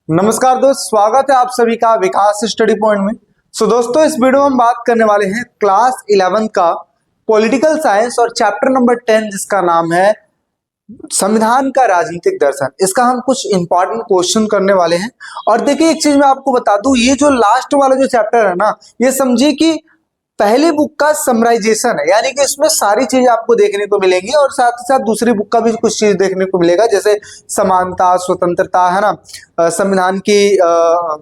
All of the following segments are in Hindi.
नमस्कार दोस्त, स्वागत है आप सभी का विकास स्टडी पॉइंट में। दोस्तों, इस वीडियो में हम बात करने वाले हैं क्लास 11 का पॉलिटिकल साइंस और चैप्टर नंबर 10 जिसका नाम है संविधान का राजनीतिक दर्शन। इसका हम कुछ इंपॉर्टेंट क्वेश्चन करने वाले हैं। और देखिए, एक चीज मैं आपको बता दूं, ये जो लास्ट वाला जो चैप्टर है ना, ये समझिए कि पहली बुक का समराइजेशन है, यानी कि इसमें सारी चीजें आपको देखने को मिलेंगी और साथ ही साथ दूसरी बुक का भी कुछ चीज देखने को मिलेगा, जैसे समानता, स्वतंत्रता, है ना, संविधान की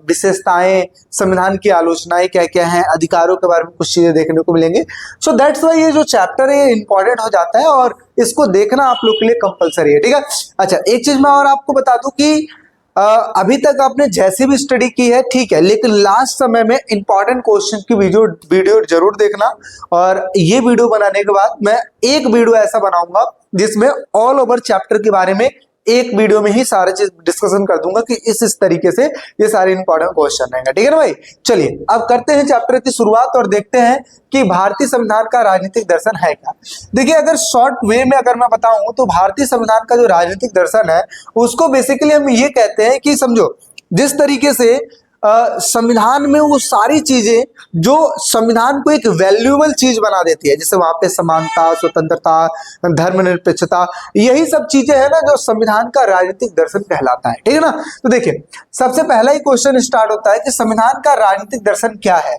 विशेषताएं, संविधान की आलोचनाएं क्या क्या हैं, अधिकारों के बारे में कुछ चीजें देखने को मिलेंगे। सो दैट्स वाई ये जो चैप्टर है ये इंपॉर्टेंट हो जाता है और इसको देखना आप लोग के लिए कंपलसरी है, ठीक है। अच्छा, एक चीज मैं और आपको बता दूं कि अभी तक आपने जैसी भी स्टडी की है ठीक है, लेकिन लास्ट समय में इंपॉर्टेंट क्वेश्चन की वीडियो जरूर देखना। और ये वीडियो बनाने के बाद मैं एक वीडियो ऐसा बनाऊंगा जिसमें ऑल ओवर चैप्टर के बारे में एक वीडियो में ही सारे चीज डिस्कशन कर दूंगा कि इस तरीके से ये सारे इंपॉर्टेंट क्वेश्चन रहेंगे, ठीक है ना भाई। चलिए अब करते हैं चैप्टर की शुरुआत और देखते हैं कि भारतीय संविधान का राजनीतिक दर्शन है क्या। देखिए, अगर शॉर्ट वे में अगर मैं बताऊं तो भारतीय संविधान का जो राजनीतिक दर्शन है उसको बेसिकली हम ये कहते हैं कि समझो, जिस तरीके से संविधान में वो सारी चीजें जो संविधान को एक वैल्यूएबल चीज बना देती है, जैसे वहां पे समानता, स्वतंत्रता, धर्मनिरपेक्षता, यही सब चीजें है ना जो संविधान का राजनीतिक दर्शन कहलाता है, ठीक है ना। तो देखिए, सबसे पहला ही क्वेश्चन स्टार्ट होता है कि संविधान का राजनीतिक दर्शन क्या है।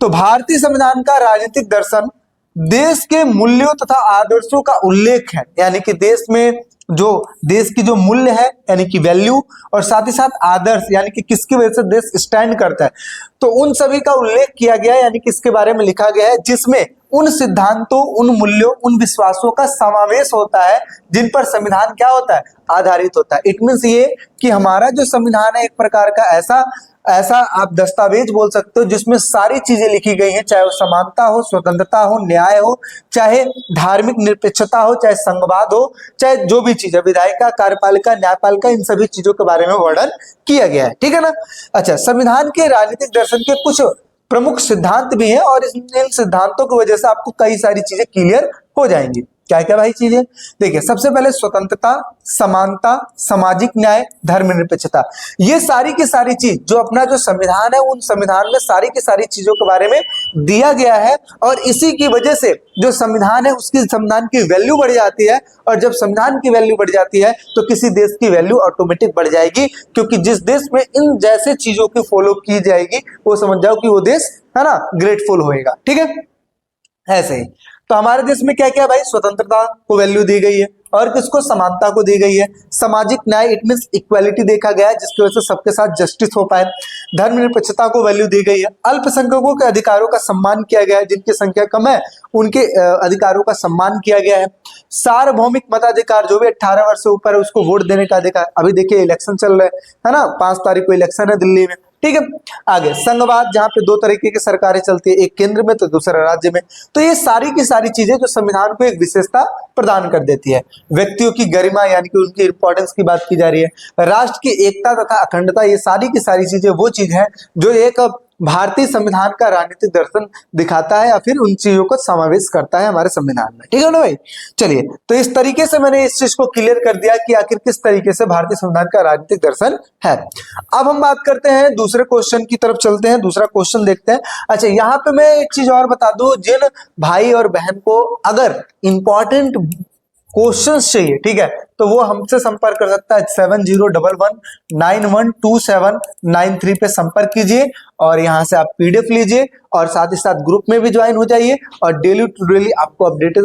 तो भारतीय संविधान का राजनीतिक दर्शन देश के मूल्यों तथा आदर्शों का उल्लेख है, यानी कि देश की जो मूल्य है यानी कि वैल्यू, और साथ ही साथ आदर्श यानी कि किसकी वजह से देश स्टैंड करता है, तो उन सभी का उल्लेख किया गया है, यानी कि इसके बारे में लिखा गया है जिसमें उन सिद्धांतों, उन मूल्यों, उन विश्वासों का समावेश होता है जिन पर संविधान क्या होता है, आधारित होता है। इट मीन्स ये कि हमारा जो संविधान है एक प्रकार का ऐसा आप दस्तावेज बोल सकते हो जिसमें सारी चीजें लिखी गई हैं, चाहे वो समानता हो, स्वतंत्रता हो, न्याय हो, चाहे धार्मिक निरपेक्षता हो, चाहे संघवाद हो, चाहे जो भी चीज है, विधायिका, कार्यपालिका, न्यायपालिका, इन सभी चीजों के बारे में वर्णन किया गया है, ठीक है ना। अच्छा, संविधान के राजनीतिक दर्शन के कुछ प्रमुख सिद्धांत भी हैं और इन सिद्धांतों की वजह से आपको कई सारी चीजें क्लियर हो जाएंगी। क्या क्या भाई चीजें, देखिए, सबसे पहले स्वतंत्रता, समानता, सामाजिक न्याय, धर्मनिरपेक्षता, ये सारी की सारी चीज जो अपना जो संविधान है, उन संविधान में सारी की सारी चीजों के बारे में दिया गया है। और इसी की वजह से जो संविधान है उसकी संविधान की वैल्यू बढ़ जाती है, और जब संविधान की वैल्यू बढ़ जाती है तो किसी देश की वैल्यू ऑटोमेटिक बढ़ जाएगी, क्योंकि जिस देश में इन जैसे चीजों की फॉलो की जाएगी वो समझ जाओ कि वो देश है ना ग्रेटफुल होएगा, ठीक है। ऐसे ही तो हमारे देश में क्या क्या भाई, स्वतंत्रता को वैल्यू दी गई है, और किसको, समानता को दी गई है। सामाजिक न्याय, इट मींस इक्वालिटी देखा गया है जिसकी वजह से सबके साथ जस्टिस हो पाए। धर्मनिरपेक्षता को वैल्यू दी गई है। अल्पसंख्यकों के अधिकारों का सम्मान किया गया है, जिनकी संख्या कम है उनके अधिकारों का सम्मान किया गया है। सार्वभौमिक मताधिकार, जो भी 18 वर्ष से ऊपर है उसको वोट देने का अधिकार। अभी देखिए इलेक्शन चल रहे है ना, 5 तारीख को इलेक्शन है दिल्ली में, ठीक है। आगे संघवाद, जहां पे 2 तरीके की सरकारें चलती है, एक केंद्र में तो दूसरा राज्य में। तो ये सारी की सारी चीजें जो संविधान को एक विशेषता प्रदान कर देती है। व्यक्तियों की गरिमा यानी कि उनकी इंपॉर्टेंस की बात की जा रही है। राष्ट्र की एकता तथा अखंडता, ये सारी की सारी चीजें वो चीज है जो एक भारतीय संविधान का राजनीतिक दर्शन दिखाता है या फिर उन चीजों को समावेश करता है हमारे संविधान में, ठीक है ना भाई। चलिए, तो इस तरीके से मैंने इस चीज को क्लियर कर दिया कि आखिर किस तरीके से भारतीय संविधान का राजनीतिक दर्शन है। अब हम बात करते हैं दूसरे क्वेश्चन की तरफ चलते हैं, दूसरा क्वेश्चन देखते हैं। अच्छा, यहाँ पे मैं एक चीज और बता दूं, जिन भाई और बहन को अगर इंपॉर्टेंट क्वेश्चंस चाहिए, ठीक है, तो वो हमसे संपर्क कर सकता है। 7011912793 पे संपर्क कीजिए और यहाँ से आप पीडीएफ लीजिए और साथ ही साथ ग्रुप में भी ज्वाइन हो जाइए और डेली टू डेली आपको अपडेट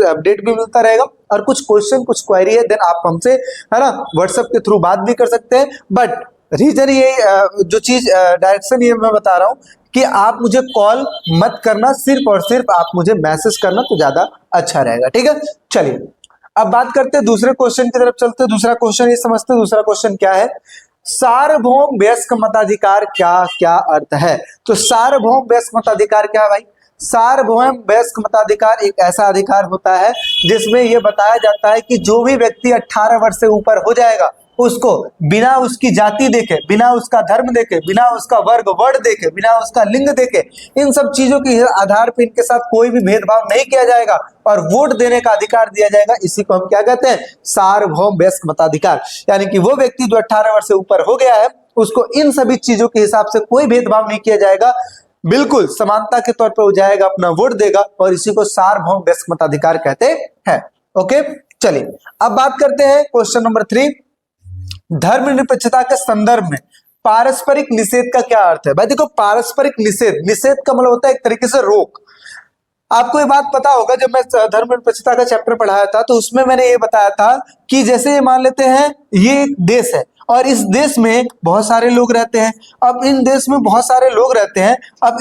भी मिलता रहेगा। और कुछ क्वेश्चन, कुछ क्वेरी है देन आप हमसे है ना व्हाट्सएप के थ्रू बात भी कर सकते हैं। बट रीजन ये जो चीज डायरेक्शन ये मैं बता रहा हूँ कि आप मुझे कॉल मत करना, सिर्फ और सिर्फ आप मुझे मैसेज करना तो ज्यादा अच्छा रहेगा, ठीक है। चलिए अब बात करते हैं दूसरे क्वेश्चन की तरफ चलते हैं। दूसरा क्वेश्चन ये समझते हैं, दूसरा क्वेश्चन क्या है, सार्वभौम वयस्क मताधिकार क्या क्या अर्थ है। तो सार्वभौम वयस्क मताधिकार क्या है भाई, सार्वभौम वयस्क मताधिकार एक ऐसा अधिकार होता है जिसमें यह बताया जाता है कि जो भी व्यक्ति 18 वर्ष से ऊपर हो जाएगा उसको बिना उसकी जाति देखे, बिना उसका धर्म देखे, बिना उसका वर्ण देखे, बिना उसका लिंग देखे, इन सब चीजों के आधार पर इनके साथ कोई भी भेदभाव नहीं किया जाएगा और वोट देने का अधिकार दिया जाएगा। इसी को हम क्या कहते हैं, सार्वभौम वयस्क मताधिकार। यानी कि वो व्यक्ति जो 18 वर्ष से ऊपर हो गया है उसको इन सभी चीजों के हिसाब से कोई भेदभाव नहीं किया जाएगा, बिल्कुल समानता के तौर पर वो जाएगा, अपना वोट देगा, और इसी को सार्वभौम वयस्क मताधिकार कहते हैं। ओके, चलिए अब बात करते हैं क्वेश्चन नंबर 3, धर्मनिरपेक्षता के संदर्भ में पारस्परिक निषेध का क्या अर्थ है। भाई देखो, पारस्परिक निषेध, निषेध का मतलब होता है एक तरीके से रोक। आपको ये बात पता होगा, जब मैं धर्मनिरपेक्षता का चैप्टर पढ़ाया था तो उसमें मैंने ये बताया था कि जैसे ये मान लेते हैं ये एक देश है और इस देश में बहुत सारे लोग रहते हैं। अब इन देश में बहुत सारे लोग रहते हैं, अब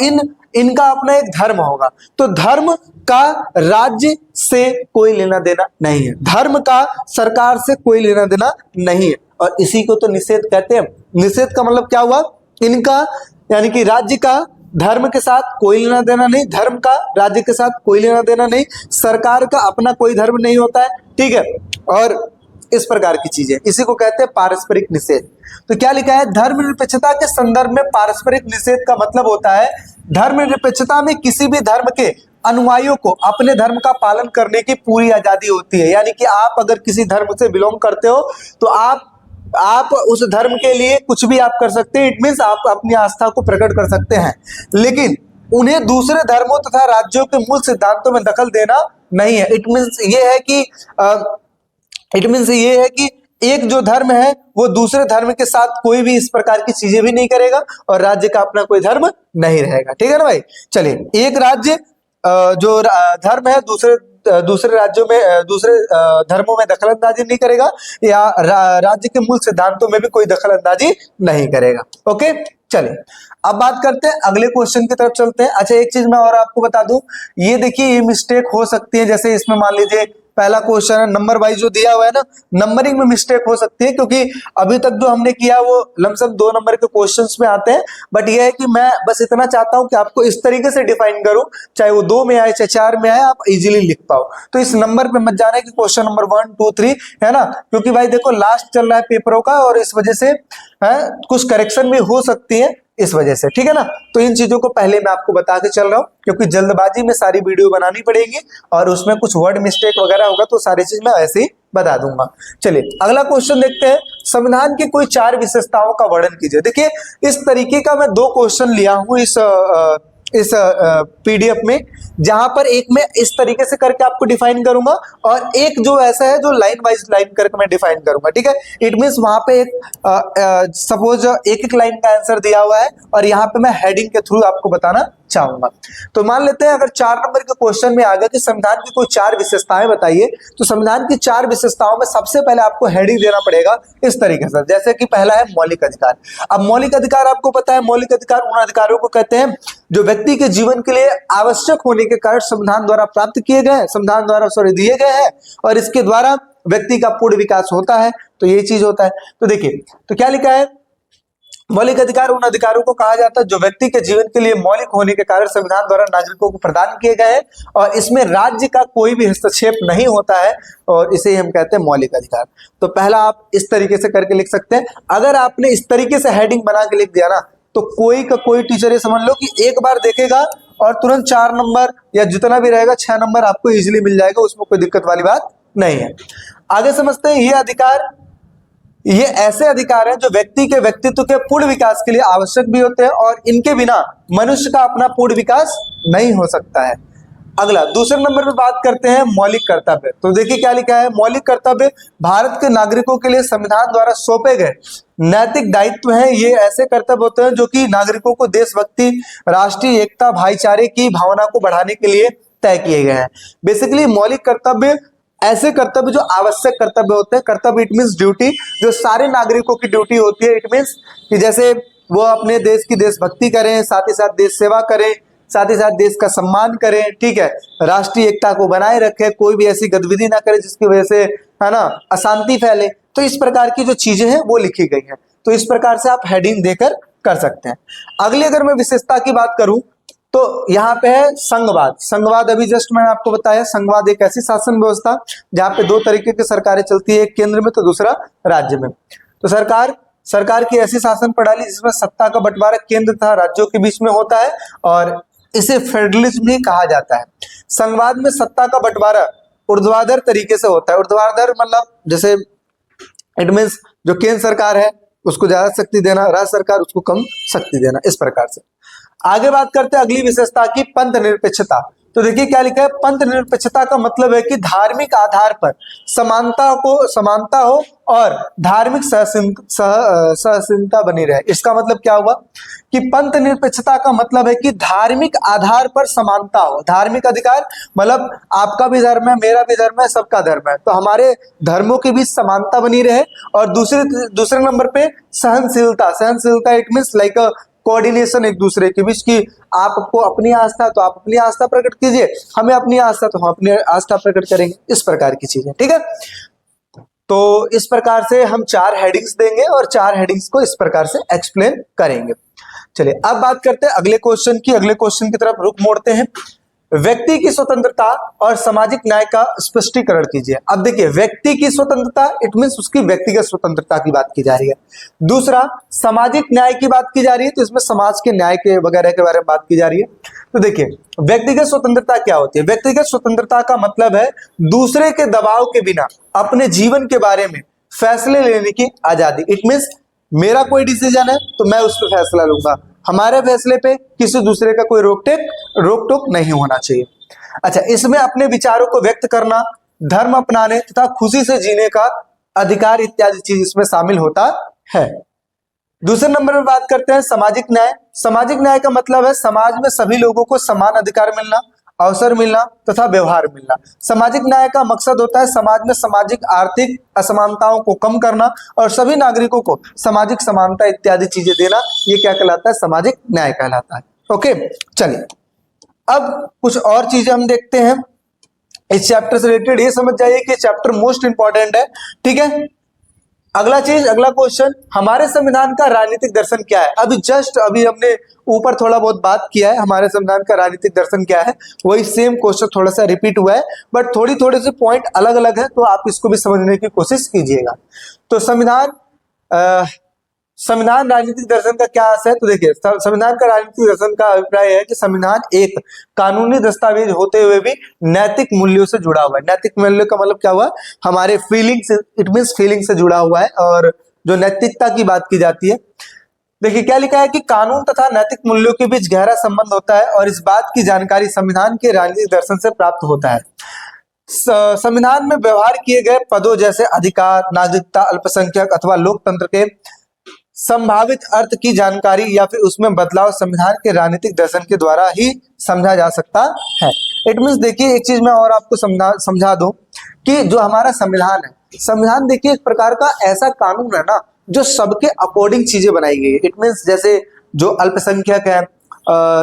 इनका अपना एक धर्म होगा, तो धर्म का राज्य से कोई लेना देना नहीं है, धर्म का सरकार से कोई लेना देना नहीं है, और इसी को तो निषेध कहते हैं। निषेध का मतलब क्या हुआ, इनका यानी कि राज्य का धर्म के साथ कोई लेना देना नहीं, धर्म का राज्य के साथ कोई लेना देना नहीं, सरकार का अपना कोई धर्म नहीं होता है, ठीक है, और इस प्रकार की चीजें, इसी को कहते हैं पारस्परिक निषेध। तो क्या लिखा है, धर्मनिरपेक्षता के संदर्भ में पारस्परिक निषेध का मतलब होता है धर्मनिरपेक्षता में किसी भी धर्म के अनुयायियों को अपने धर्म का पालन करने की पूरी आजादी होती है। यानी कि आप अगर किसी धर्म से बिलोंग करते हो तो आप उस धर्म के लिए कुछ भी आप कर सकते हैं, इट मीन्स आप अपनी आस्था को प्रकट कर सकते हैं, लेकिन उन्हें दूसरे धर्मों तथा राज्यों के मूल सिद्धांतों में दखल देना नहीं है। इट मीन्स ये है कि एक जो धर्म है वो दूसरे धर्म के साथ कोई भी इस प्रकार की चीजें भी नहीं करेगा, और राज्य का अपना कोई धर्म नहीं रहेगा, ठीक है ना भाई। चलिए, एक राज्य जो धर्म है दूसरे राज्यों में दूसरे धर्मों में दखल अंदाजी नहीं करेगा, या राज्य के मूल सिद्धांतों में भी कोई दखल अंदाजी नहीं करेगा। ओके, चलिए अब बात करते हैं अगले क्वेश्चन की तरफ चलते हैं। अच्छा, एक चीज मैं और आपको बता दूं, ये देखिए ये मिस्टेक हो सकती है, जैसे इसमें मान लीजिए पहला क्वेश्चन है, नंबर वाइज जो दिया हुआ है ना, नंबरिंग में मिस्टेक हो सकती है, क्योंकि अभी तक जो हमने किया वो लमसम 2 नंबर के क्वेश्चंस में आते हैं, बट ये है कि मैं बस इतना चाहता हूं कि आपको इस तरीके से डिफाइन करूं, चाहे वो 2 में आए चाहे 4 में आए, आप इजीली लिख पाओ। तो इस नंबर पे मत जाना कि क्वेश्चन नंबर 1 2 3 है ना, क्योंकि भाई देखो लास्ट चल रहा है पेपरों का, और इस वजह से कुछ करेक्शन भी हो सकती है इस वजह से, ठीक है ना। तो इन चीजों को पहले मैं आपको बता के चल रहा हूं, क्योंकि जल्दबाजी में सारी वीडियो बनानी पड़ेगी और उसमें कुछ वर्ड मिस्टेक वगैरह होगा, तो सारी चीज मैं ऐसे ही बता दूंगा। चलिए अगला क्वेश्चन देखते हैं, संविधान की कोई 4 विशेषताओं का वर्णन कीजिए। देखिए इस तरीके का मैं 2 क्वेश्चन लिया हूं इस पीडीएफ में, जहां पर एक में इस तरीके से करके आपको डिफाइन करूंगा, और एक जो ऐसा है जो लाइन वाइज लाइन करके मैं डिफाइन करूंगा, ठीक है। इट मींस वहां पे एक सपोज एक लाइन का आंसर दिया हुआ है, और यहाँ पे मैं हेडिंग के थ्रू आपको बताना चाहूंगा। तो मान लेते हैं अगर 4 नंबर के क्वेश्चन में आ गया कि संविधान की कोई 4 विशेषताएं बताइए, तो संविधान की 4 विशेषताओं में सबसे पहले आपको हेडिंग देना पड़ेगा इस तरीके से, जैसे कि पहला है मौलिक अधिकार। अब मौलिक अधिकार आपको पता है, मौलिक अधिकार उन अधिकारों को कहते हैं जो व्यक्ति के जीवन के लिए आवश्यक होने के कारण संविधान द्वारा प्राप्त किए गए, संविधान द्वारा दिए गए हैं, और इसके द्वारा व्यक्ति का पूर्ण विकास होता है। तो ये चीज होता है। तो देखिए, तो क्या लिखा है, मौलिक अधिकार उन अधिकारों को कहा जाता है जो व्यक्ति के जीवन के लिए मौलिक होने के कारण संविधान द्वारा नागरिकों को प्रदान किए गए हैं, और इसमें राज्य का कोई भी हस्तक्षेप नहीं होता है, और इसे हम कहते हैं मौलिक अधिकार। तो पहला आप इस तरीके से करके लिख सकते हैं। अगर आपने इस तरीके से हेडिंग बना के लिख दिया ना, तो कोई का कोई टीचर ये समझ लो कि एक बार देखेगा और तुरंत 4 नंबर या जितना भी रहेगा 6 नंबर आपको इजीली मिल जाएगा, उसमें कोई दिक्कत वाली बात नहीं है। आगे समझते हैं, ये ऐसे अधिकार हैं जो व्यक्ति के व्यक्तित्व के पूर्ण विकास के लिए आवश्यक भी होते हैं, और इनके बिना मनुष्य का अपना पूर्ण विकास नहीं हो सकता है। अगला दूसरे नंबर पे बात करते हैं मौलिक कर्तव्य। तो देखिए क्या लिखा है, मौलिक कर्तव्य भारत के नागरिकों के लिए संविधान द्वारा सौंपे गए नैतिक दायित्व हैं। ये ऐसे कर्तव्य होते हैं जो कि नागरिकों को देशभक्ति, राष्ट्रीय एकता, भाईचारे की भावना को बढ़ाने के लिए तय किए गए हैं। बेसिकली मौलिक कर्तव्य ऐसे कर्तव्य जो आवश्यक कर्तव्य होते हैं। कर्तव्य इट मींस ड्यूटी, जो सारे नागरिकों की ड्यूटी होती है। इट मींस कि जैसे वो अपने देश की देशभक्ति करें, साथ ही साथ देश सेवा करें, साथ ही साथ देश का सम्मान करें, ठीक है, राष्ट्रीय एकता को बनाए रखें, कोई भी ऐसी गतिविधि ना करे जिसकी वजह से है ना अशांति फैले। तो इस प्रकार की जो चीजें हैं वो लिखी गई हैं। तो इस प्रकार से आप हेडिंग देकर कर सकते हैं। अगली अगर मैं विशेषता की बात करूं तो यहाँ पे है संघवाद। संघवाद अभी जस्ट मैंने आपको बताया, संघवाद एक ऐसी शासन व्यवस्था जहाँ पे 2 तरीके की सरकारें चलती है, एक केंद्र में तो दूसरा राज्य में। तो सरकार की ऐसी शासन प्रणाली जिसमें सत्ता का बंटवारा केंद्र तथा राज्यों के बीच में होता है, और इसे फेडरलिज्म भी कहा जाता है। संघवाद में सत्ता का बंटवारा ऊर्ध्वाधर तरीके से होता है। ऊर्ध्वाधर मतलब जैसे इट मीन्स जो केंद्र सरकार है उसको ज्यादा शक्ति देना, राज्य सरकार उसको कम शक्ति देना, इस प्रकार से। आगे बात करते हैं अगली विशेषता की, पंथ निरपेक्षता। तो देखिए क्या लिखा है, पंथ निरपेक्षता का मतलब है कि धार्मिक आधार पर समानता हो और धार्मिक सहनशीलता बनी रहे। इसका मतलब क्या हुआ कि पंथ निरपेक्षता का मतलब है कि धार्मिक आधार पर समानता हो। धार्मिक अधिकार मतलब आपका भी धर्म है, मेरा भी धर्म है, सबका धर्म है, तो हमारे धर्मों के बीच समानता बनी रहे। और दूसरे नंबर पे सहनशीलता इट मीन्स लाइक कोऑर्डिनेशन एक दूसरे के बीच की, आपको अपनी आस्था तो आप अपनी आस्था प्रकट कीजिए, हमें अपनी आस्था तो हम अपनी आस्था प्रकट करेंगे, इस प्रकार की चीजें। ठीक है, तो इस प्रकार से हम 4 हेडिंग्स देंगे और 4 हेडिंग्स को इस प्रकार से एक्सप्लेन करेंगे। चलिए अब बात करते हैं अगले क्वेश्चन की। अगले क्वेश्चन की तरफ रुख मोड़ते हैं। व्यक्ति की स्वतंत्रता और सामाजिक न्याय का स्पष्टीकरण कीजिए। अब देखिए, व्यक्ति की स्वतंत्रता इट मीन्स उसकी व्यक्तिगत स्वतंत्रता की बात की जा रही है। दूसरा, सामाजिक न्याय की बात की जा रही है, तो इसमें समाज के न्याय के वगैरह के बारे में बात की जा रही है। तो देखिए, व्यक्तिगत स्वतंत्रता क्या होती है? व्यक्तिगत स्वतंत्रता का मतलब है दूसरे के दबाव के बिना अपने जीवन के बारे में फैसले लेने की आजादी। इट मीन्स मेरा कोई डिसीजन है तो मैं उस पर फैसला लूंगा, हमारे फैसले पे किसी दूसरे का कोई रोक टोक नहीं होना चाहिए। अच्छा, इसमें अपने विचारों को व्यक्त करना, धर्म अपनाने तथा खुशी से जीने का अधिकार इत्यादि चीज इसमें शामिल होता है। दूसरे नंबर में बात करते हैं सामाजिक न्याय। सामाजिक न्याय का मतलब है समाज में सभी लोगों को समान अधिकार मिलना, अवसर मिलना तथा व्यवहार मिलना। सामाजिक न्याय का मकसद होता है समाज में सामाजिक आर्थिक असमानताओं को कम करना और सभी नागरिकों को सामाजिक समानता इत्यादि चीजें देना। ये क्या कहलाता है? सामाजिक न्याय कहलाता है। ओके, चलिए अब कुछ और चीजें हम देखते हैं इस चैप्टर से रिलेटेड। ये समझ जाइए कि चैप्टर मोस्ट इंपॉर्टेंट है। ठीक है, अगला क्वेश्चन, हमारे संविधान का राजनीतिक दर्शन क्या है? अभी हमने ऊपर थोड़ा बहुत बात किया है, हमारे संविधान का राजनीतिक दर्शन क्या है, वही सेम क्वेश्चन थोड़ा सा रिपीट हुआ है, बट थोड़े से पॉइंट अलग अलग है, तो आप इसको भी समझने की कोशिश कीजिएगा। तो संविधान राजनीतिक दर्शन का क्या अर्थ है? तो देखिए, संविधान का राजनीतिक दर्शन का अभिप्राय है कि संविधान एक कानूनी दस्तावेज होते हुए भी नैतिक मूल्यों से जुड़ा हुआ है। नैतिक मूल्यों का मतलब क्या हुआ? हमारे फीलिंग से, इट मीन्स फीलिंग से जुड़ा हुआ है, और जो नैतिकता की बात की जाती है। देखिए क्या लिखा है कि कानून तथा नैतिक मूल्यों के बीच गहरा संबंध होता है और इस बात की जानकारी संविधान के राजनीतिक दर्शन से प्राप्त होता है। संविधान में व्यवहार किए गए पदों जैसे अधिकार, नागरिकता, अल्पसंख्यक अथवा लोकतंत्र के संभावित अर्थ की जानकारी या फिर उसमें बदलाव संविधान के राजनीतिक दर्शन के द्वारा ही समझा जा सकता है। इट मीन्स देखिए, एक चीज मैं और आपको समझा दूं कि जो हमारा संविधान है, संविधान देखिए एक प्रकार का ऐसा कानून है ना जो सबके अकॉर्डिंग चीजें बनाई गई है। इट मीन्स जैसे जो अल्पसंख्यक है,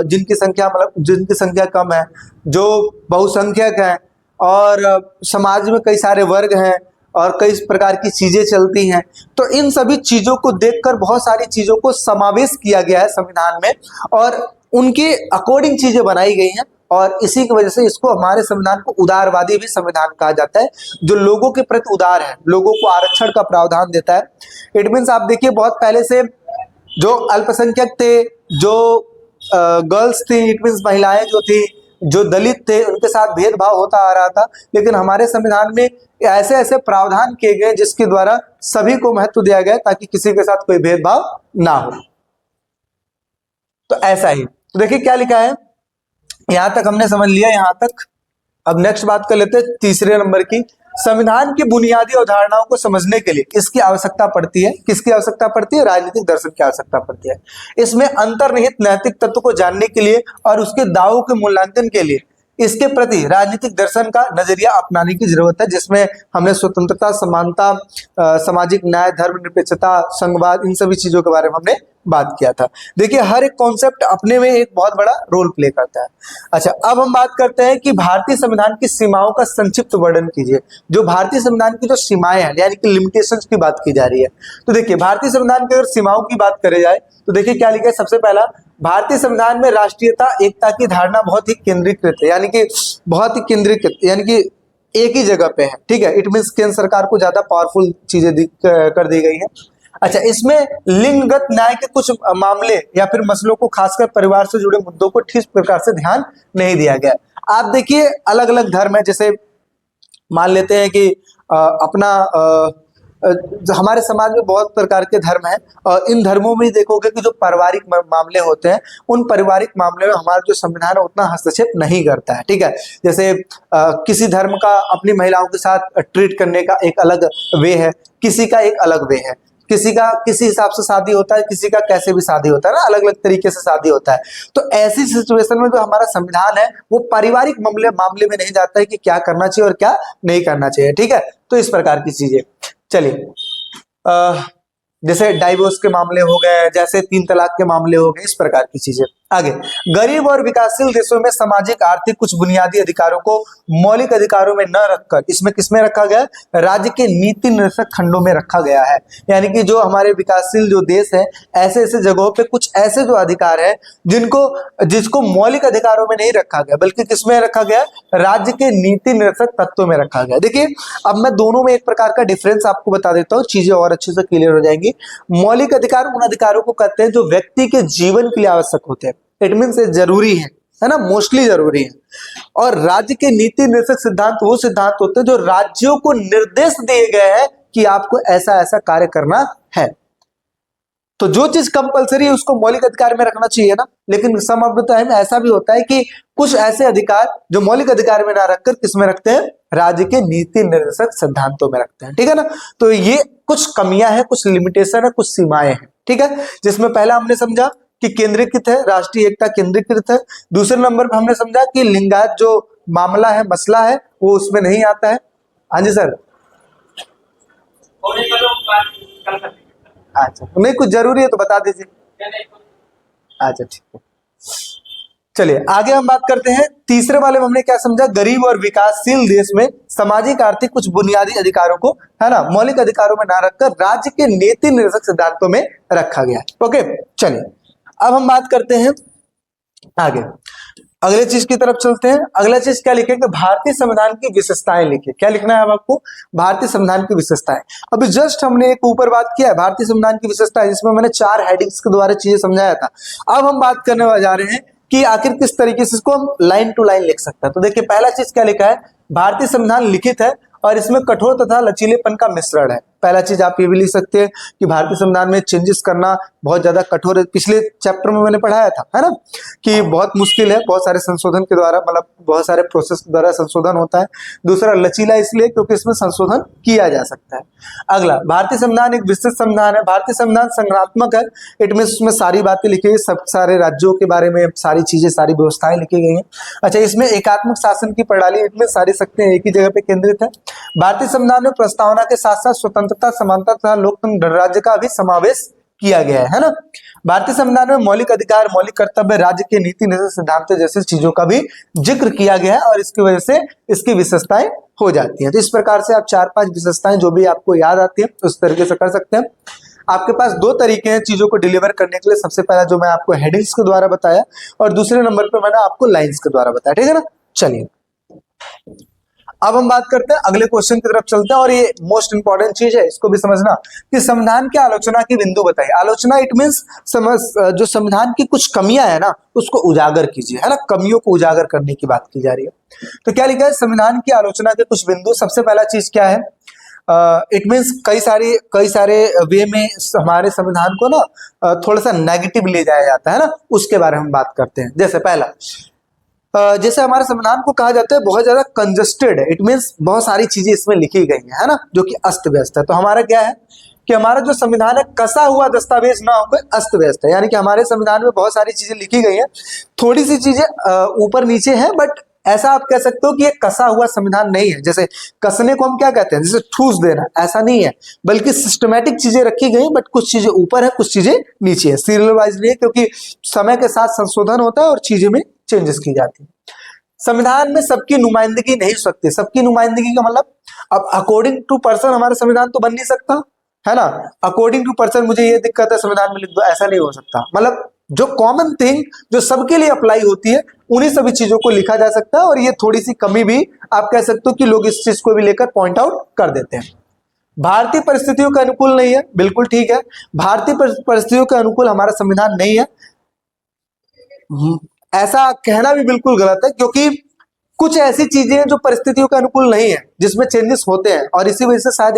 जिनकी संख्या कम है, जो बहुसंख्यक है, और समाज में कई सारे वर्ग हैं और कई प्रकार की चीजें चलती हैं, तो इन सभी चीजों को देखकर बहुत सारी चीजों को समावेश किया गया है संविधान में और उनके अकॉर्डिंग चीजें बनाई गई हैं। और इसी की वजह से इसको, हमारे संविधान को उदारवादी भी संविधान कहा जाता है, जो लोगों के प्रति उदार है, लोगों को आरक्षण का प्रावधान देता है। इट मीन्स आप देखिए, बहुत पहले से जो अल्पसंख्यक थे, जो गर्ल्स थी, इट मीन्स महिलाएं जो थी, जो दलित थे, उनके साथ भेदभाव होता आ रहा था, लेकिन हमारे संविधान में ऐसे ऐसे प्रावधान किए गए जिसके द्वारा सभी को महत्व दिया गया ताकि किसी के साथ कोई भेदभाव ना हो। तो ऐसा ही, तो देखिए क्या लिखा है, यहां तक हमने समझ लिया, यहां तक। अब नेक्स्ट बात कर लेते हैं तीसरे नंबर की। संविधान की बुनियादी अवधारणाओं को समझने के लिए इसकी आवश्यकता पड़ती है। किसकी आवश्यकता पड़ती है? राजनीतिक दर्शन की आवश्यकता पड़ती है। इसमें अंतर्निहित नैतिक तत्व को जानने के लिए और उसके दावों के मूल्यांकन के लिए इसके प्रति राजनीतिक दर्शन का नजरिया अपनाने की जरूरत है, जिसमें हमने स्वतंत्रता, समानता, सामाजिक न्याय, धर्मनिरपेक्षता, संघवाद, इन सभी चीजों के बारे में हमने बात किया था। देखिए, हर एक कॉन्सेप्ट अपने में एक बहुत बड़ा रोल प्ले करता है। अच्छा, अब हम बात करते हैं कि भारतीय संविधान की सीमाओं का संक्षिप्त वर्णन कीजिए। जो भारतीय संविधान की जो सीमाएं हैं, यानी कि लिमिटेशंस की बात की जा रही है। तो देखिए, भारतीय संविधान की अगर सीमाओं की बात करें जाए तो देखिए क्या लिखा है। सबसे पहला, भारतीय संविधान में राष्ट्रीयता, एकता की धारणा बहुत ही केंद्रीकृत है, यानी कि बहुत ही केंद्रीकृत, यानी कि एक ही जगह पे है। ठीक है, इट मीन्स केंद्र सरकार को ज्यादा पावरफुल चीजें कर दी गई है। अच्छा, इसमें लिंगगत न्याय के कुछ मामले या फिर मसलों को, खासकर परिवार से जुड़े मुद्दों को ठीक प्रकार से ध्यान नहीं दिया गया। आप देखिए, अलग अलग धर्म है, जैसे मान लेते हैं कि अपना हमारे समाज में बहुत प्रकार के धर्म हैं और इन धर्मों में देखोगे कि जो पारिवारिक मामले होते हैं, उन पारिवारिक मामले में हमारा जो संविधान है उतना हस्तक्षेप नहीं करता है। ठीक है, जैसे किसी धर्म का अपनी महिलाओं के साथ ट्रीट करने का एक अलग वे है, किसी का एक अलग वे है, किसी का किसी हिसाब से शादी होता है, किसी का कैसे भी शादी होता है ना, अलग अलग तरीके से शादी होता है। तो ऐसी सिचुएशन में जो हमारा संविधान है वो पारिवारिक मामले में नहीं जाता है कि क्या करना चाहिए और क्या नहीं करना चाहिए। ठीक है, तो इस प्रकार की चीजें। चलिए, जैसे डाइवोर्स के मामले हो गए, जैसे 3 तलाक के मामले हो गए, इस प्रकार की चीजें। आगे, गरीब और विकासशील देशों में सामाजिक आर्थिक कुछ बुनियादी अधिकारों को मौलिक अधिकारों में न रखकर इसमें किसमें रखा गया, राज्य के नीति निर्देशक खंडों में रखा गया है। यानी कि जो हमारे विकासशील जो देश है, ऐसे ऐसे जगहों पे कुछ ऐसे जो अधिकार है जिसको मौलिक अधिकारों में नहीं रखा गया, बल्कि किसमें रखा गया, राज्य के नीति निर्देशक तत्वों में रखा गया। देखिए, अब मैं दोनों में एक प्रकार का डिफरेंस आपको बता देता हूँ, चीजें और अच्छे से क्लियर हो जाएंगी। मौलिक अधिकार उन अधिकारों को कहते हैं जो व्यक्ति के जीवन के लिए आवश्यक होते हैं, इट मीन्स जरूरी है ना, मोस्टली जरूरी है। और राज्य के नीति निर्देशक सिद्धांत वो सिद्धांत होते हैं जो राज्यों को निर्देश दिए गए हैं कि आपको ऐसा ऐसा कार्य करना है। तो जो चीज कंपलसरी है उसको मौलिक अधिकार में रखना चाहिए ना, लेकिन सम ऑफ द टाइम ऐसा भी होता है कि कुछ ऐसे अधिकार जो मौलिक अधिकार में ना रखकर किसमें रखते हैं, राज्य के नीति निर्देशक सिद्धांतों में रखते हैं। ठीक है ना, तो ये कुछ कमियां हैं, कुछ लिमिटेशन है, कुछ सीमाएं हैं। ठीक है, जिसमें पहला हमने समझा कि केंद्रीकृत है, राष्ट्रीय एकता केंद्रीकृत है। दूसरे नंबर पर हमने समझा कि लिंगायत जो मामला है, मसला है, वो उसमें नहीं आता है। हाँ जी सर, अच्छा नहीं कुछ जरूरी है तो बता दीजिए। अच्छा ठीक है, चलिए आगे हम बात करते हैं। तीसरे वाले में हमने क्या समझा, गरीब और विकासशील देश में सामाजिक आर्थिक कुछ बुनियादी अधिकारों को, है ना, मौलिक अधिकारों में ना रखकर राज्य के नीति निर्देशक सिद्धांतों में रखा गया। ओके, चलिए अब हम बात करते हैं आगे, अगले चीज की तरफ चलते हैं। अगला चीज क्या लिखेंगे, भारतीय संविधान की विशेषताएं लिखिए। क्या लिखना है अब आपको, भारतीय संविधान की विशेषताएं। अभी जस्ट हमने एक ऊपर बात किया है भारतीय संविधान की विशेषताएं, जिसमें मैंने 4 हेडिंग्स के द्वारा चीजें समझाया था। अब हम बात करने जा रहे हैं कि आखिर किस तरीके से इसको हम लाइन टू लाइन लिख सकते हैं। तो देखिए, पहला चीज क्या लिखा है, भारतीय संविधान लिखित है और इसमें कठोर तथा लचीलेपन का मिश्रण है। पहला चीज आप ये भी लिख सकते हैं कि भारतीय संविधान में चेंजेस करना बहुत ज्यादा कठोर है। पिछले चैप्टर में मैंने पढ़ाया था, है ना, कि बहुत मुश्किल है, बहुत सारे संशोधन के द्वारा, मतलब बहुत सारे प्रोसेस के द्वारा संशोधन होता है। दूसरा, लचीला इसलिए क्योंकि इसमें संशोधन किया जा सकता है। अगला, भारतीय संविधान एक विस्तृत संविधान है। भारतीय संविधान संरचनात्मक है, इट मींस उसमें सारी बातें लिखी गई, सब सारे राज्यों के बारे में सारी चीजें, सारी व्यवस्थाएं लिखी गई हैं। अच्छा, इसमें एकात्मक शासन की प्रणाली, इट मींस सारी शक्तियां एक ही जगह पे केंद्रित है। भारतीय संविधान में प्रस्तावना के साथ साथ स्वतंत्रता, समानता तथा लोकतंत्र राज्य का भी समावेश किया गया है ना। भारतीय संविधान में मौलिक अधिकार, मौलिक कर्तव्य, राज्य के नीति निर्देशक सिद्धांत जैसी चीजों का भी जिक्र किया गया है और इसकी वजह से इसकी विशेषताएं हो जाती हैं। तो इस प्रकार से आप 4-5 विशेषताएं जो भी आपको याद आती है उस तरीके से कर सकते हैं। आपके पास 2 तरीके हैं चीजों को डिलीवर करने के लिए। सबसे पहला जो मैं आपको हेडिंग्स के द्वारा बताया और दूसरे नंबर पर मैंने आपको लाइन्स के द्वारा बताया। ठीक है ना, चलिए अब हम बात करते हैं अगले क्वेश्चन की तरफ चलते हैं और ये मोस्ट इंपॉर्टेंट चीज है, इसको भी समझना कि संविधान की आलोचना की बिंदु बताइए। आलोचना इट मींस जो संविधान की कुछ कमियां है ना उसको उजागर कीजिए, है ना, कमियों को उजागर करने की बात की जा रही है। तो क्या लिखा है, संविधान की आलोचना के कुछ बिंदु। सबसे पहला चीज क्या है, इट मीन्स कई सारे वे में हमारे संविधान को ना थोड़ा सा नेगेटिव ले जाया जाता है ना, उसके बारे में हम बात करते हैं। जैसे पहला, जैसे हमारे संविधान को कहा जाता है बहुत ज्यादा कंजस्टेड है, इट मींस बहुत सारी चीजें इसमें लिखी गई है ना, जो कि अस्त व्यस्त है। तो हमारा क्या है कि हमारा जो संविधान है कसा हुआ दस्तावेज ना होकर अस्त व्यस्त है, यानी कि हमारे संविधान में बहुत सारी चीजें लिखी गई हैं, थोड़ी सी चीजें ऊपर नीचे हैं, बट ऐसा आप कह सकते हो कि ये कसा हुआ संविधान नहीं है। जैसे कसने को हम क्या कहते हैं, जैसे ठूस देना, ऐसा नहीं है, बल्कि सिस्टमैटिक चीजें रखी गई, बट कुछ चीजें ऊपर है, कुछ चीजें नीचे है, सीरियल वाइज नहीं है, क्योंकि समय के साथ संशोधन होता है और चीजें में चेंजेस की जाती है। संविधान में सबकी नुमाइंदगी नहीं हो सकती। सबकी नुमाइंदगी का मतलब, अब अकॉर्डिंग टू पर्सन हमारा संविधान तो बन नहीं सकता, है ना। अकॉर्डिंग टू पर्सन मुझे ये दिक्कत है संविधान में लिख दो, ऐसा नहीं हो सकता। मतलब जो कॉमन थिंग जो सबके लिए अप्लाई होती है उन्हीं सभी चीजों को लिखा जा सकता है। और ये थोड़ी सी कमी भी आप कह सकते हो कि लोग इस चीज को भी लेकर पॉइंट आउट कर देते हैं। भारतीय परिस्थितियों के अनुकूल नहीं है, बिल्कुल ठीक है, भारतीय परिस्थितियों के अनुकूल हमारा संविधान नहीं है, ऐसा कहना भी बिल्कुल गलत है, क्योंकि कुछ ऐसी चीजें हैं जो परिस्थितियों के अनुकूल नहीं है, जिसमें चेंजेस होते हैं, और इसी वजह से शायद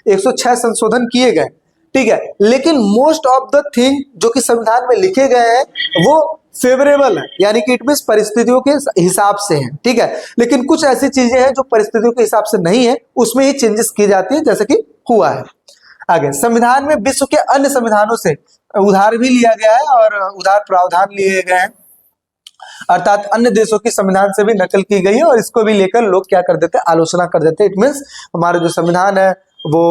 106 संशोधन किए गए, ठीक है। लेकिन मोस्ट ऑफ द थिंग जो कि संविधान में लिखे गए हैं वो फेवरेबल है, यानी कि इट मींस परिस्थितियों के हिसाब से है, ठीक है। लेकिन कुछ ऐसी चीजें हैं जो परिस्थितियों के हिसाब से नहीं है, उसमें ही चेंजेस की जाती है, जैसे कि हुआ है। आगे, संविधान में विश्व के अन्य संविधानों से उधार भी लिया गया है और उधार प्रावधान लिए गए हैं, अर्थात अन्य देशों की संविधान से भी नकल की गई है, और इसको भी लेकर लोग क्या कर देते हैं, आलोचना कर देते हैं। इट मीन्स हमारा जो संविधान है वो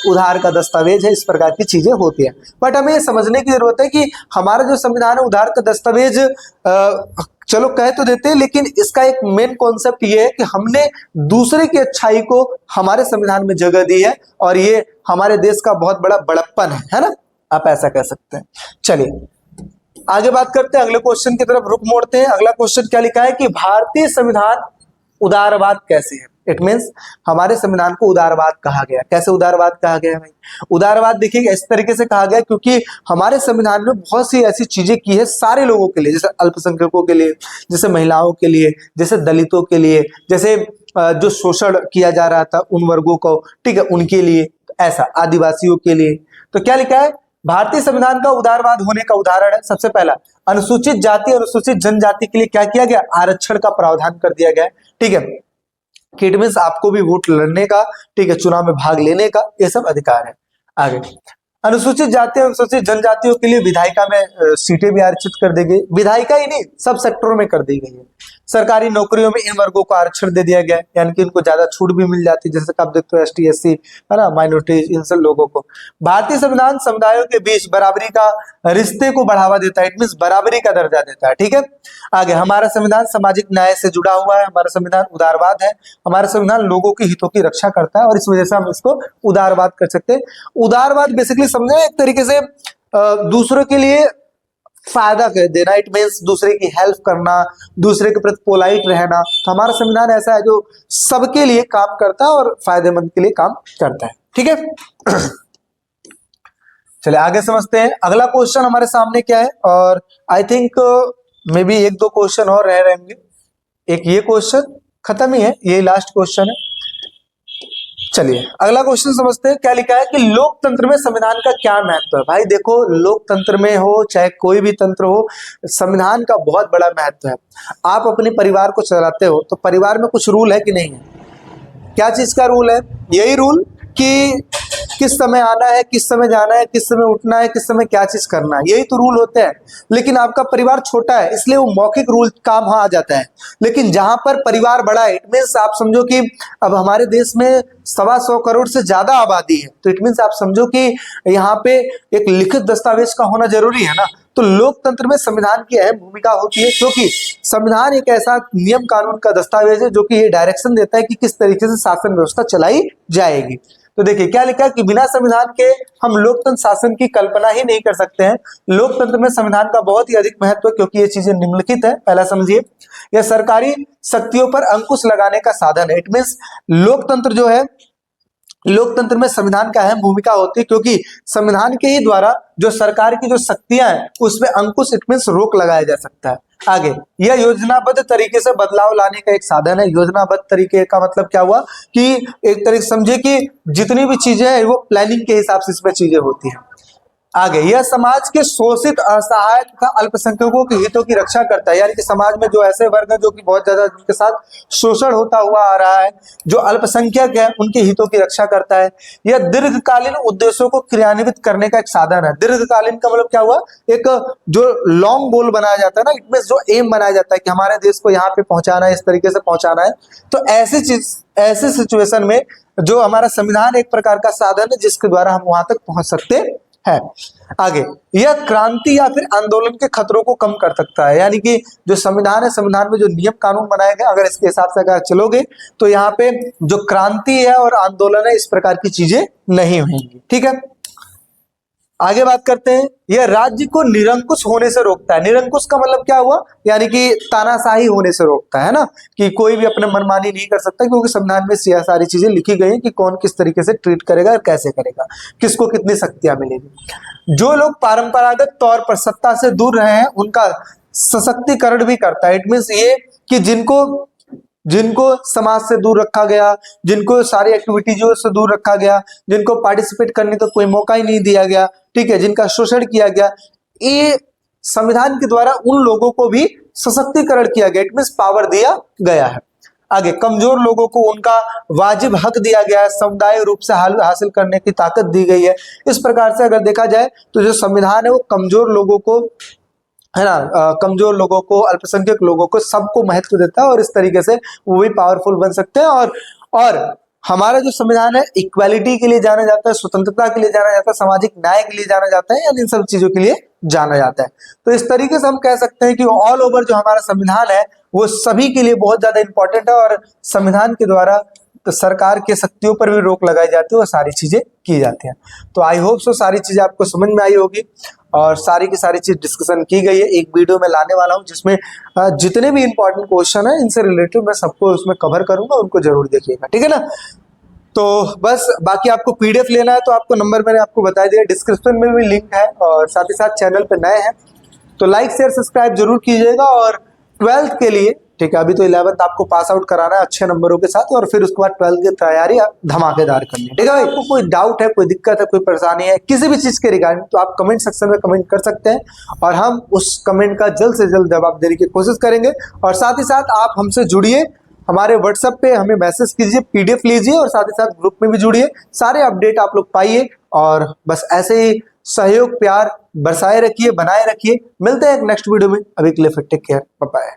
उधार का दस्तावेज है, इस प्रकार की चीजें होती है। बट हमें ये समझने की जरूरत है कि हमारा जो संविधान है उधार का दस्तावेज चलो कह तो देते हैं, लेकिन इसका एक मेन कॉन्सेप्ट ये है कि हमने दूसरे की अच्छाई को हमारे संविधान में जगह दी है, और ये हमारे देश का बहुत बड़ा बड़प्पन है ना, आप ऐसा कह सकते हैं। चलिए आगे बात करते हैं, अगले क्वेश्चन की तरफ रुख मोड़ते हैं। अगला क्वेश्चन क्या लिखा है कि भारतीय संविधान उदारवाद कैसे है। इट मीन्स हमारे संविधान को उदारवाद कहा गया। कैसे उदारवाद कहा गया भाई? उदारवाद देखिए इस तरीके से कहा गया क्योंकि हमारे संविधान में बहुत सी ऐसी चीजें की है सारे लोगों के लिए, जैसे अल्पसंख्यकों के लिए, जैसे महिलाओं के लिए, जैसे दलितों के लिए, जैसे जो शोषण किया जा रहा था उन वर्गों को, ठीक है, उनके लिए, ऐसा आदिवासियों के लिए। तो क्या लिखा है, भारतीय संविधान का उदारवाद होने का उदाहरण है, सबसे पहला अनुसूचित जाति अनुसूचित जनजाति के लिए क्या किया गया, आरक्षण का प्रावधान कर दिया गया, ठीक है। इट मीन्स आपको भी वोट लड़ने का, ठीक है, चुनाव में भाग लेने का, ये सब अधिकार है। आगे, अनुसूचित जाति अनुसूचित जनजातियों के लिए विधायिका में सीटें भी आरक्षित कर दी गई। विधायिका ही नहीं, सब सेक्टरों में कर दी गई है। सरकारी नौकरियों में इन वर्गों को आरक्षण दे दिया गया है, यानी कि इनको ज्यादा छूट भी मिल जाती है, जैसे आप देखते हो ST SC है ना, माइनॉरिटीज, इन सब लोगों को। भारतीय संविधान समुदायों के बीच बराबरी का रिश्ते को बढ़ावा देता है, इट मीन्स बराबरी का दर्जा देता है, ठीक है। आगे, हमारा संविधान सामाजिक न्याय से जुड़ा हुआ है, हमारा संविधान उदारवाद है, हमारा संविधान लोगों के हितों की रक्षा करता है, और इस वजह से हम इसको उदारवाद कर सकते हैं। उदारवाद बेसिकली समझे एक तरीके से दूसरों के लिए फायदा कर देना, इट मीन्स दूसरे की हेल्प करना, दूसरे के प्रति पोलाइट रहना। तो हमारा संविधान ऐसा है जो सबके लिए काम करता है और फायदेमंद के लिए काम करता है, ठीक है। चलिए आगे समझते हैं। अगला क्वेश्चन हमारे सामने क्या है, और आई थिंक मे बी एक दो क्वेश्चन और रह रहेंगे, एक ये क्वेश्चन खत्म ही है, ये लास्ट क्वेश्चन है। चलिए अगला क्वेश्चन समझते हैं। क्या लिखा है कि लोकतंत्र में संविधान का क्या महत्व है। भाई देखो, लोकतंत्र में हो चाहे कोई भी तंत्र हो, संविधान का बहुत बड़ा महत्व है। आप अपने परिवार को चलाते हो तो परिवार में कुछ रूल है कि नहीं है? क्या चीज का रूल है? यही रूल कि किस समय आना है, किस समय जाना है, किस समय उठना है, किस समय क्या चीज करना है, यही तो रूल होते हैं। लेकिन आपका परिवार छोटा है इसलिए वो मौखिक रूल काम वहां आ जाता है। लेकिन जहां पर परिवार बड़ा है, इट मीन्स आप समझो कि अब हमारे देश में 125 करोड़ से ज्यादा आबादी है, तो इट मीन्स आप समझो कि यहाँ पे एक लिखित दस्तावेज का होना जरूरी है ना। तो लोकतंत्र में संविधान की अहम भूमिका होती है, क्योंकि संविधान एक ऐसा नियम कानून का दस्तावेज है जो कि ये डायरेक्शन देता है कि किस तरीके से शासन व्यवस्था चलाई जाएगी। तो देखिए क्या लिखा है कि बिना संविधान के हम लोकतंत्र शासन की कल्पना ही नहीं कर सकते हैं। लोकतंत्र में संविधान का बहुत ही अधिक महत्व है क्योंकि ये चीजें निम्नलिखित है। पहला समझिए, यह सरकारी शक्तियों पर अंकुश लगाने का साधन है। इट मीन्स लोकतंत्र जो है, लोकतंत्र में संविधान का अहम भूमिका होती है क्योंकि संविधान के ही द्वारा जो सरकार की जो शक्तियां हैं उसमें अंकुश, इट मीन्स रोक लगाया जा सकता है। आगे, यह योजनाबद्ध तरीके से बदलाव लाने का एक साधन है। योजनाबद्ध तरीके का मतलब क्या हुआ कि एक तरीके समझे कि जितनी भी चीजें हैं वो प्लानिंग के हिसाब से इसमें चीजें होती हैं। आगे, यह समाज के शोषित, असहाय तथा अल्पसंख्यकों के हितों की रक्षा करता है, यानी कि समाज में जो ऐसे वर्ग हैं जो कि बहुत ज्यादा जिनके साथ शोषण होता हुआ आ रहा है, जो अल्पसंख्यक है उनके हितों की रक्षा करता है। यह दीर्घकालीन उद्देश्यों को क्रियान्वित करने का एक साधन है। दीर्घकालीन का मतलब क्या हुआ, एक जो लॉन्ग गोल बनाया जाता है ना, इट मींस जो एम बनाया जाता है कि हमारे देश को यहाँ पे पहुंचाना है, इस तरीके से पहुंचाना है। तो ऐसी चीज, ऐसे सिचुएशन में जो हमारा संविधान एक प्रकार का साधन है जिसके द्वारा हम वहां तक पहुंच सकते है। आगे, यह क्रांति या फिर आंदोलन के खतरों को कम कर सकता है, यानी कि जो संविधान है, संविधान में जो नियम कानून बनाए गए, अगर इसके हिसाब से अगर चलोगे तो यहाँ पे जो क्रांति है और आंदोलन है, इस प्रकार की चीजें नहीं होंगी, ठीक है। आगे बात करते हैं, यह राज्य को निरंकुश होने से रोकता है। निरंकुश का मतलब क्या हुआ, यानी कि तानाशाही होने से रोकता है ना, कि कोई भी अपने मनमानी नहीं कर सकता, क्योंकि संविधान में सारी चीजें लिखी गई हैं कि कौन किस तरीके से ट्रीट करेगा और कैसे करेगा, किसको कितनी शक्तियां मिलेगी। जो लोग परंपरागत तौर पर सत्ता से दूर रहे हैं उनका सशक्तिकरण भी करता है। इट मीन्स ये कि जिनको समाज से दूर रखा गया, जिनको सारी एक्टिविटीजों से दूर रखा गया, जिनको पार्टिसिपेट करने का कोई मौका ही नहीं दिया गया, ठीक है, जिनका शोषण किया गया, ये संविधान के द्वारा उन लोगों को भी सशक्तिकरण किया गया, इट मींस पावर दिया गया है। आगे, कमजोर लोगों को उनका वाजिब हक दिया गया है, समुदाय रूप से हासिल करने की ताकत दी गई है। इस प्रकार से अगर देखा जाए तो जो संविधान है वो कमजोर लोगों को, है ना, कमजोर लोगों को, अल्पसंख्यक लोगों को, सबको महत्व देता है और इस तरीके से वो भी पावरफुल बन सकते हैं। और हमारा जो संविधान है इक्वालिटी के लिए जाना जाता है, स्वतंत्रता के लिए जाना जाता है, सामाजिक न्याय के लिए जाना जाता है, यानी इन सब चीजों के लिए जाना जाता है। तो इस तरीके से हम कह सकते हैं कि ऑल ओवर जो हमारा संविधान है वो सभी के लिए बहुत ज्यादा इंपॉर्टेंट है और संविधान के द्वारा तो सरकार के शक्तियों पर भी रोक लगाई जाती है और सारी चीजें की जाती हैं। तो आई होप सो सारी चीजें आपको समझ में आई होगी और सारी की सारी चीज डिस्कशन की गई है। एक वीडियो में लाने वाला हूं जिसमें जितने भी इंपॉर्टेंट क्वेश्चन है इनसे रिलेटेड मैं सबको उसमें कवर करूंगा, उनको जरूर देखिएगा, ठीक है ना। तो बस बाकी आपको पीडीएफ लेना है तो आपको नंबर मैंने आपको बता दिया, डिस्क्रिप्शन में भी लिंक है और साथ ही साथ चैनल पे नए हैं तो लाइक शेयर सब्सक्राइब जरूर कीजिएगा। और 12th के लिए, ठीक है, अभी तो 11th आपको पास आउट कराना है अच्छे नंबरों के साथ और फिर उसके बाद 12th की तैयारी धमाकेदार करनी है, ठीक है भाई। आपको कोई डाउट है, कोई दिक्कत है, कोई परेशानी है किसी भी चीज के रिगार्डिंग तो आप कमेंट सेक्शन में कमेंट कर सकते हैं और हम उस कमेंट का जल्द से जल्द जवाब देने की कोशिश करेंगे। और साथ ही साथ आप हमसे जुड़िए, हमारे व्हाट्सएप पे हमें मैसेज कीजिए, पीडीएफ लीजिए और साथ ही साथ ग्रुप में भी जुड़िए, सारे अपडेट आप लोग पाइए और बस ऐसे ही सहयोग प्यार बरसाए रखिए, बनाए रखिए। मिलते हैं एक नेक्स्ट वीडियो में, अभी के लिए फिर टेक केयर, बाय बाय।